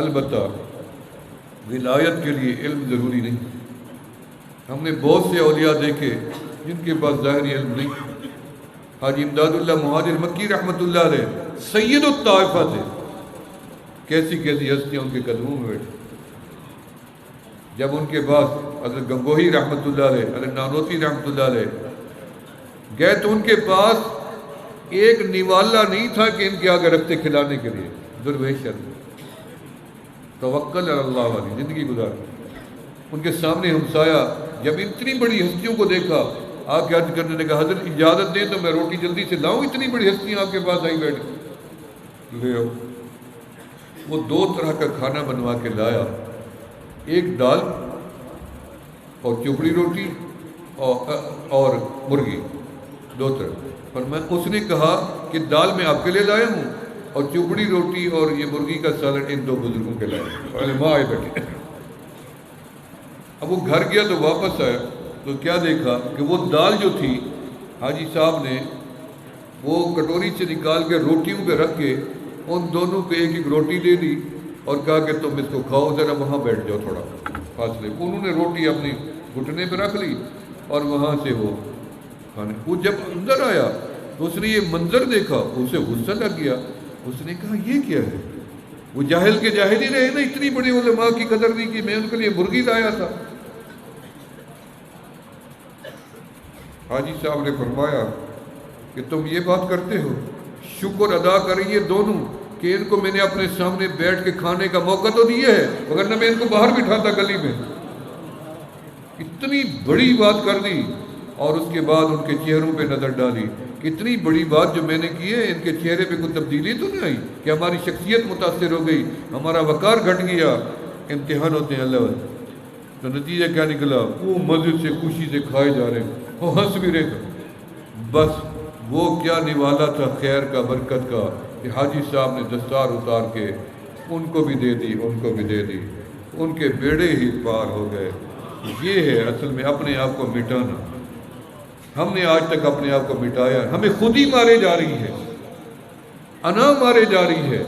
البتہ ولایت کے لیے علم ضروری نہیں۔ ہم نے بہت سے اولیاء دیکھے جن کے پاس ظاہری علم نہیں۔ حاجی امداد اللہ مہاجر مکی رحمۃ اللہ علیہ سید الطائفہ تھے، کیسی کیسی ہستیاں ان کے قدموں میں بیٹھی۔ جب ان کے پاس حضرت گنگوہی رحمۃ اللہ علیہ، حضرت نانوتوی رحمۃ اللہ علیہ گئے تو ان کے پاس ایک نوالا نہیں تھا کہ ان کے آگے رکھتے کھلانے کے لیے۔ درویش توکل علی اللہ والی زندگی گزارتے۔ ان کے سامنے ہمسایہ جب اتنی بڑی ہستیوں کو دیکھا، آ کے عرض کرنے نے کہا حضرت اجازت دیں تو میں روٹی جلدی سے لاؤں، اتنی بڑی ہستیاں آپ کے پاس آئی بیٹھی۔ لے آؤ۔ وہ 2 طرح کا کھانا بنوا کے لایا، ایک دال اور چپڑی روٹی اور مرغی، 2 طرح۔ اور اس نے کہا کہ دال میں آپ کے لیے لایا ہوں اور چپڑی روٹی اور یہ مرغی کا سالن ان 2 بزرگوں کے لائے۔ علماء آئے بیٹھے۔ اب وہ گھر گیا تو واپس آیا تو کیا دیکھا کہ وہ دال جو تھی حاجی صاحب نے وہ کٹوری سے نکال کے روٹیوں پہ رکھ کے ان دونوں کو ایک ایک روٹی دے دی اور کہا کہ تم اس کو کھاؤ، ذرا وہاں بیٹھ جاؤ تھوڑا فاصلے۔ انہوں نے روٹی اپنی گھٹنے پہ رکھ لی اور وہاں سے وہ کھانے۔ وہ جب اندر آیا تو اس نے یہ منظر دیکھا، اسے غصہ لگ گیا۔ اس نے کہا یہ کیا ہے؟ وہ جاہل کے جاہل ہی رہے نا، اتنی بڑی علماء کی قدر نہیں کی، میں ان کے لیے مرغی لایا تھا۔ حاجی صاحب نے فرمایا کہ تم یہ بات کرتے ہو، شکر ادا کریں یہ دونوں کہ ان کو میں نے اپنے سامنے بیٹھ کے کھانے کا موقع تو دیا ہے، ورنہ میں ان کو باہر بٹھاتا گلی میں۔ اتنی بڑی بات کر دی اور اس کے بعد ان کے چہروں پہ نظر ڈالی کہ اتنی بڑی بات جو میں نے کی ہے، ان کے چہرے پہ کوئی تبدیلی تو نہیں آئی کہ ہماری شخصیت متاثر ہو گئی، ہمارا وقار گھٹ گیا۔ امتحان ہوتے ہیں اللہ والے۔ تو نتیجہ کیا نکلا؟ وہ مزے سے خوشی سے کھائے جا رہے ہیں، وہ ہنس بھی رہے تھے۔ بس وہ کیا نوالا تھا خیر کا، برکت کا، کہ حاجی صاحب نے دستار اتار کے ان کو بھی دے دی، ان کو بھی دے دی، ان کے بیڑے ہی پار ہو گئے۔ یہ ہے اصل میں اپنے آپ کو مٹانا۔ ہم نے آج تک اپنے آپ کو مٹایا، ہمیں خود ہی مارے جا رہی ہے، انا مارے جا رہی ہے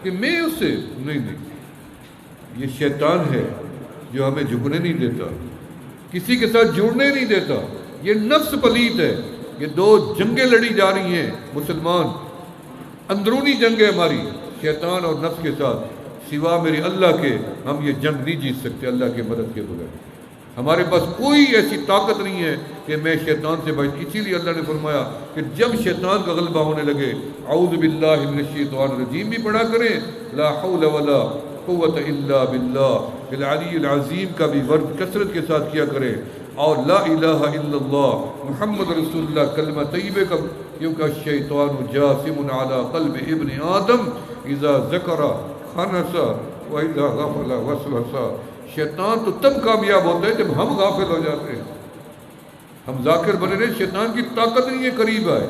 کہ میں اس سے نہیں۔ یہ شیطان ہے جو ہمیں جھکنے نہیں دیتا، کسی کے ساتھ جڑنے نہیں دیتا۔ یہ نفس پلید ہے۔ یہ 2 جنگیں لڑی جا رہی ہیں مسلمان، اندرونی جنگ ہے ہماری شیطان اور نفس کے ساتھ۔ سوا میرے اللہ کے ہم یہ جنگ نہیں جیت سکتے اللہ کے مدد کے بغیر۔ ہمارے پاس کوئی ایسی طاقت نہیں ہے کہ میں شیطان سے بچ۔ اسی لیے اللہ نے فرمایا کہ جب شیطان کا غلبہ ہونے لگے اعوذ باللہ من الشیطان الرجیم بھی پڑھا کریں، لا حول ولا قوت الا باللہ العلی العظیم کا بھی ورد کثرت کے ساتھ کیا کریں، اور لا الہ الا اللہ محمد رسول اللہ کلمہ طیبے کا، کیونکہ الشیطان جاسم علی قلب ابن آدم اذا ذکر خنس و اذا غفل وسوس۔ شیطان تو تب کامیاب ہوتا ہے جب ہم غافل ہو جاتے ہیں، ہم ذاکر بنے رہے، شیطان کی طاقت نہیں ہے قریب آئے۔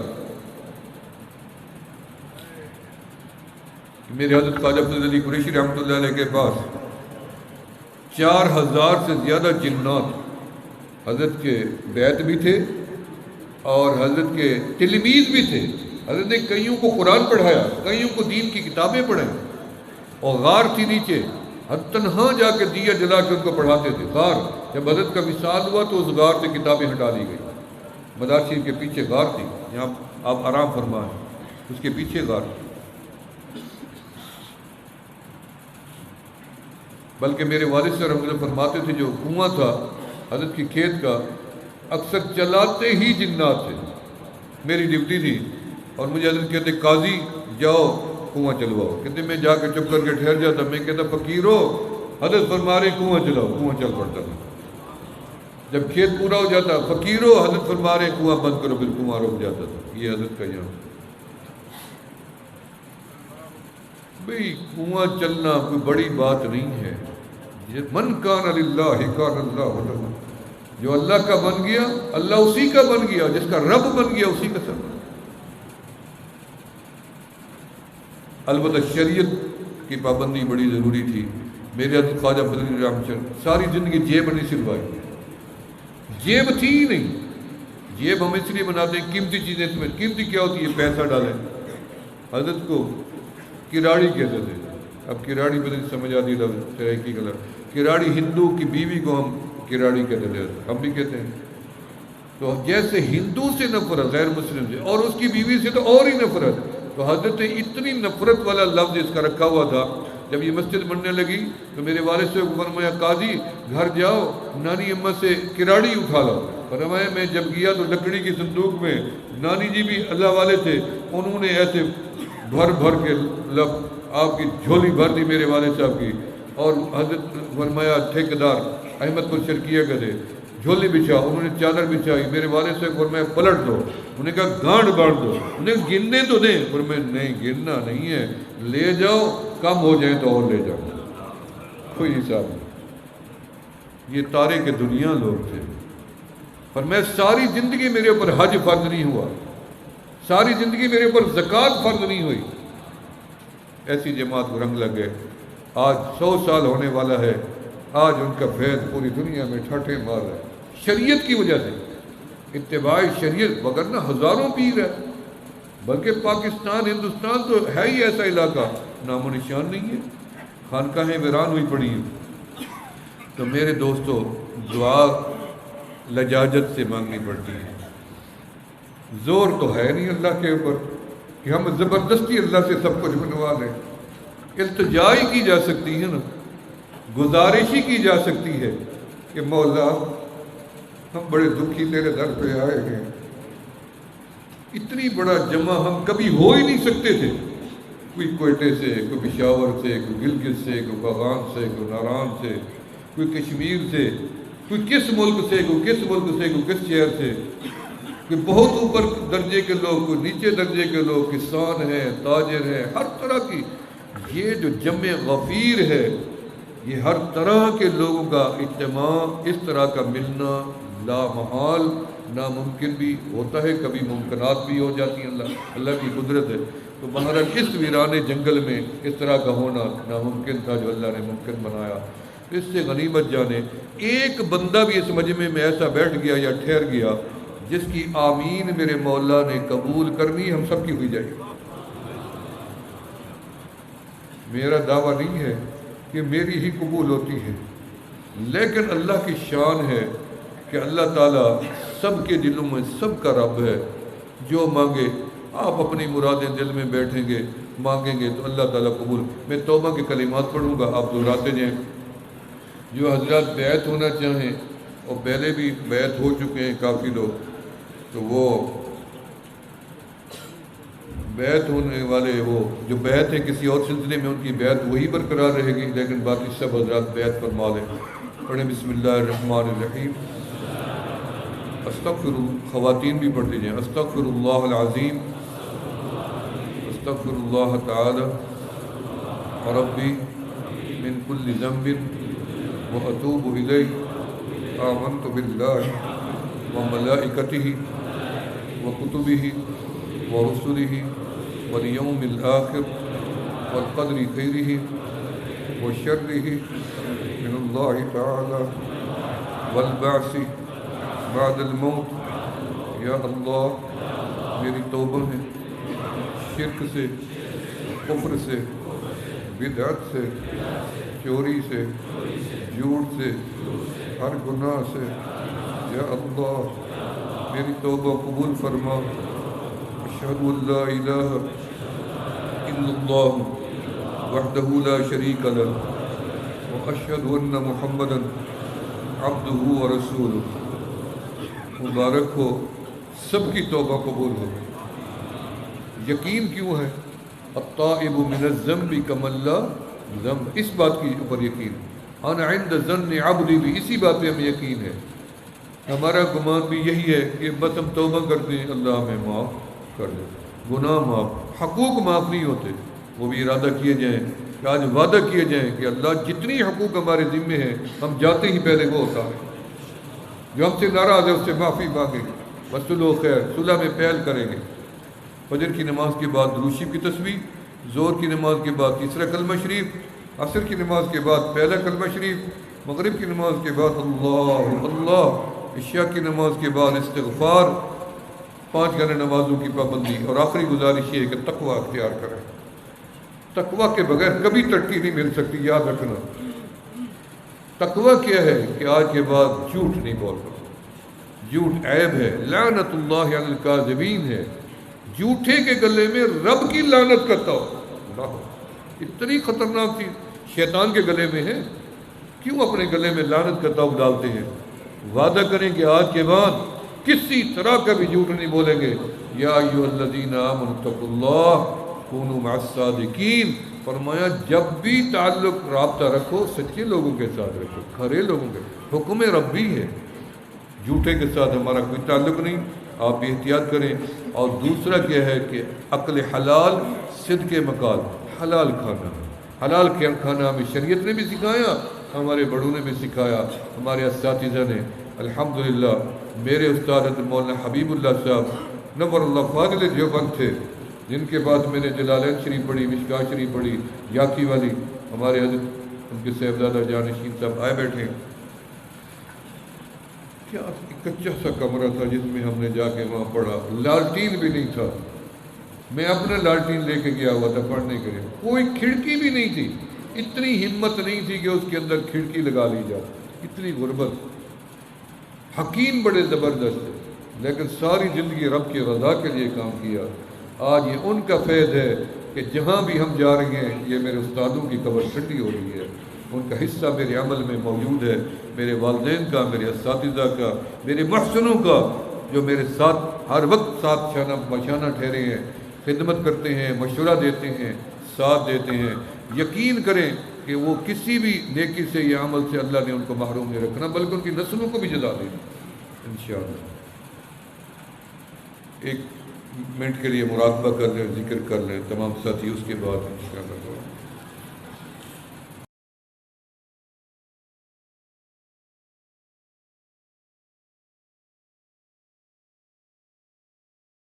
میرے حضرت خواجہ عبد العلی قریشی رحمۃ اللہ علیہ کے پاس 4000 سے زیادہ جنات حضرت کے بیت بھی تھے اور حضرت کے تلمیذ بھی تھے۔ حضرت نے کئیوں کو قرآن پڑھایا، کئیوں کو دین کی کتابیں پڑھائیں، اور غار تھی نیچے، تنہا جا کے دیا جلا کے ان کو پڑھاتے تھے۔ غار جب حضرت کا وصال ہوا تو اس غار سے کتابیں ہٹا لی گئی۔ مدار شریف کے پیچھے غار تھی، جہاں آپ آرام فرمائیں، اس کے پیچھے غار تھی۔ بلکہ میرے والد صاحب رحمۃ اللہ فرماتے تھے جو کنواں تھا حضرت کی کھیت کا، اکثر چلاتے ہی جنات تھے۔ میری ڈیوٹی تھی اور مجھے حضرت کہتے قاضی جاؤ کنواں چلواؤ، کہتے میں جا کے چپ کر کے ٹھہر جاتا، میں کہتا فقیرو حضرت فرما رہے کنواں چلاؤ، کنواں چل پڑتا تھا۔ جب کھیت پورا ہو جاتا فقیرو حضرت فرما رہے کنواں بند کرو، پھر کنواں رک جاتا تھا۔ یہ حضرت کا یہاں بھئی کنواں چلنا کوئی بڑی بات نہیں ہے۔ من کان للہ کان اللہ لہ، جو اللہ کا بن گیا اللہ اسی کا بن گیا، جس کا رب بن گیا اسی کا سب۔ البتہ شریعت کی پابندی بڑی ضروری تھی۔ میرے حضرت خواجہ فضل رحمت چند ساری زندگی جیب نہیں سلوائی، جیب تھی ہی نہیں۔ جیب ہم اس لیے بناتے ہیں قیمتی چیزیں، اس میں قیمتی کیا ہوتی ہے؟ پیسہ ڈالیں۔ حضرت کو کراڑی کہتے تھے، اب کراڑی پتہ نہیں سمجھ آتی لفظ سرائکی کا لفظ، کراڑی ہندو کی بیوی کو ہم کراڑی کہتے تھے، ہم بھی کہتے ہیں۔ تو جیسے ہندو سے نفرت غیر مسلم سے، اور اس کی بیوی سے تو اور ہی نفرت، تو حضرت نے اتنی نفرت والا لفظ اس کا رکھا ہوا تھا۔ جب یہ مسجد بننے لگی تو میرے والد سے فرمایا قاضی گھر جاؤ نانی اماں سے کراڑی اٹھا لاؤ۔ فرمایا میں جب گیا تو لکڑی کی صندوق میں، نانی جی بھی اللہ والے تھے، انہوں نے ایسے بھر بھر کے آپ کی جھولی بھر دی میرے والد صاحب کی، اور حضرت فرمایا ٹھیکیدار احمد پور شرکیہ کا تھے، جھولی بچھا، انہوں نے چادر بچھائی، میرے والد سے فرمایا پلٹ دو، انہوں نے کہا گانڈ باندھ دو، انہیں گننے تو دیں، فرمایا نہیں گننا نہیں ہے، لے جاؤ، کم ہو جائیں تو اور لے جاؤ، کوئی حساب نہیں۔ یہ تارے کے دنیا لوگ تھے۔ فرمایا ساری زندگی میرے اوپر حج فرض نہیں ہوا، ساری زندگی میرے اوپر زکوٰۃ فرض نہیں ہوئی، ایسی جماعت کو رنگ لگ گئے۔ آج 100 سال ہونے والا ہے، آج ان کا فیض پوری دنیا میں ٹھاٹھے مار رہا ہے، شریعت کی وجہ سے، اتباع شریعت، وگرنہ ہزاروں پیر ہے، بلکہ پاکستان ہندوستان تو ہے ہی ایسا علاقہ نام و نشان نہیں ہے، خانقاہیں ویران ہوئی پڑی ہیں۔ تو میرے دوستو دعا لجاجت سے مانگنی پڑتی ہے، زور تو ہے نہیں اللہ کے اوپر کہ ہم زبردستی اللہ سے سب کچھ بنوا لیں، التجا ہی کی جا سکتی ہے نا، گزارش ہی کی جا سکتی ہے کہ مولا ہم بڑے دکھی تیرے در پہ آئے ہیں، اتنی بڑا جمع ہم کبھی ہو ہی نہیں سکتے تھے، کوئی کوئٹے سے، کوئی پشاور سے، کوئی گلگت سے، کوئی بغان سے، کوئی ناران سے، کوئی کشمیر سے، کوئی کس ملک سے، کوئی کس ملک سے، کوئی کس شہر سے، کوئی بہت اوپر درجے کے لوگ، کوئی نیچے درجے کے لوگ، کسان ہیں، تاجر ہیں، ہر طرح کی یہ جو جمع غفیر ہے، یہ ہر طرح کے لوگوں کا اجتماع، اس طرح کا ملنا لامحال ناممکن بھی ہوتا ہے، کبھی ممکنات بھی ہو جاتی ہیں، اللہ کی قدرت ہے۔ تو بہرحال اس ویرانے جنگل میں اس طرح کا ہونا ناممکن تھا جو اللہ نے ممکن بنایا، اس سے غنیمت جانے ایک بندہ بھی اس مجمع میں ایسا بیٹھ گیا یا ٹھہر گیا جس کی آمین میرے مولا نے قبول کرنی، ہم سب کی ہوئی جائے۔ میرا دعویٰ نہیں ہے کہ میری ہی قبول ہوتی ہے، لیکن اللہ کی شان ہے کہ اللہ تعالیٰ سب کے دلوں میں سب کا رب ہے، جو مانگے آپ اپنی مرادیں دل میں بیٹھیں گے مانگیں گے تو اللہ تعالیٰ قبول۔ میں توبہ کے کلمات پڑھوں گا، آپ دہراتے جائیں۔ جو حضرات بیعت ہونا چاہیں، اور پہلے بھی بیعت ہو چکے ہیں کافی لوگ، تو وہ بیعت ہونے والے، وہ جو بیعت ہیں کسی اور سلسلے میں، ان کی بیعت وہی برقرار رہے گی، لیکن باقی سب حضرات بیعت فرما لیں۔ پڑھیں بسم اللہ الرحمن الرحیم۔ استغفر، خواتین بھی پڑھ لیجیے، استغفر اللہ العظیم، استغفر اللہ تعالی ربی من کل ذنب واتوب الیہ، آمنت باللہ وملائکتہ وکتبہ ورسلہ والیوم الآخر والقدر خیرہ وشرہ من اللہ تعالی والبعث بعد الموت۔ یا اللہ میری توبہ ہے شرک سے، کفر سے، بدعت سے، چوری سے، جھوٹ سے، ہر گناہ سے، یا اللہ میری توبہ قبول فرما۔ اشہد ان لا الہ الا اللہ وحدہ لا شریک لہ واشہد ان محمدا عبدہ ورسولہ۔ مبارک ہو سب کی توبہ قبول ہو۔ یقین کیوں ہے؟ التائب من الذنب کمن لا ذنب، اس بات کی اوپر یقین، انا عند ظن عبدی بھی، اسی بات پہ ہمیں یقین ہے، ہمارا گمان بھی یہی ہے کہ بس ہم توبہ کرتے ہیں اللہ ہمیں معاف کر دے، گناہ معاف، حقوق معاف نہیں ہوتے، وہ بھی ارادہ کیے جائیں کہ آج وعدہ کیے جائیں کہ اللہ جتنی حقوق ہمارے ذمے ہیں ہم جاتے ہی پہلے وہ ہوتا ہے، جو ہم سے ناراض ہے اس سے معافی مانگیں گے، وصلو خیر، صلح میں پہل کریں گے۔ فجر کی نماز کے بعد درود شریف کی تسبیح، ظہر کی نماز کے بعد تیسرا کلمہ شریف، عصر کی نماز کے بعد پہلا کلمہ شریف، مغرب کی نماز کے بعد اللہ اللہ، عشاء کی نماز کے بعد استغفار، 5 گھنٹے نمازوں کی پابندی، اور آخری گزارش یہ ہے کہ تقوی اختیار کریں۔ تقوی کے بغیر کبھی ترقی نہیں مل سکتی، یاد رکھنا۔ تقوی کیا ہے کہ آج کے بعد جھوٹ نہیں بولنا، جھوٹ عیب ہے، لعنت اللہ علی الکاذبین ہے، جھوٹے کے گلے میں رب کی لعنت کرتا ہو۔ اللہ، اتنی خطرناک چیز شیطان کے گلے میں ہے، کیوں اپنے گلے میں لعنت کرتا ہو ڈالتے ہیں؟ وعدہ کریں کہ آج کے بعد کسی طرح کا بھی جھوٹ نہیں بولیں گے۔ یا ایھا الذین آمنوا اتقوا اللہ کونوا مع الصادقین، فرمایا جب بھی تعلق رابطہ رکھو سچے لوگوں کے ساتھ رکھو، کھرے لوگوں کے، حکم ربی ہے، جھوٹے کے ساتھ ہمارا کوئی تعلق نہیں، آپ بھی احتیاط کریں۔ اور دوسرا کیا ہے کہ عقل حلال، صدق مقال، حلال کھانا، حلال کھانا ہمیں شریعت نے بھی سکھایا، ہمارے بڑوں نے بھی سکھایا، ہمارے اساتذہ نے۔ الحمدللہ میرے استاد حضرت مولانا حبیب اللہ صاحب نور اللہ فاضل دیوبند تھے، جن کے بعد میں نے جلالین شریف پڑھی، مشکاہ شریف پڑھی، یاقی والی، ہمارے حضرت ان کے صاحبزادہ جانشین صاحب آئے بیٹھے۔ کیا کچا سا کمرہ تھا جس میں ہم نے جا کے وہاں پڑھا، لالٹین بھی نہیں تھا، میں اپنا لالٹین لے کے گیا ہوا تھا پڑھنے کے لیے، کوئی کھڑکی بھی نہیں تھی، اتنی ہمت نہیں تھی کہ اس کے اندر کھڑکی لگا لی جائے، اتنی غربت۔ حکیم بڑے زبردست تھے، لیکن ساری زندگی رب کی رضا کے لیے کام کیا۔ آج یہ ان کا فیض ہے کہ جہاں بھی ہم جا رہے ہیں یہ میرے استادوں کی قبر ٹھنڈی ہو رہی ہے، ان کا حصہ میرے عمل میں موجود ہے، میرے والدین کا، میرے اساتذہ کا، میرے محسنوں کا، جو میرے ساتھ ہر وقت ساتھ شانہ بشانہ ٹھہرے ہیں، خدمت کرتے ہیں، مشورہ دیتے ہیں، ساتھ دیتے ہیں۔ یقین کریں کہ وہ کسی بھی نیکی سے یا عمل سے اللہ نے ان کو محروم نہیں رکھنا، بلکہ ان کی نسلوں کو بھی جزا دینی انشاءاللہ۔ ایک منٹ کے لیے مراقبہ کر لیں، ذکر کر لیں تمام ساتھی، اس کے بعد انشاءاللہ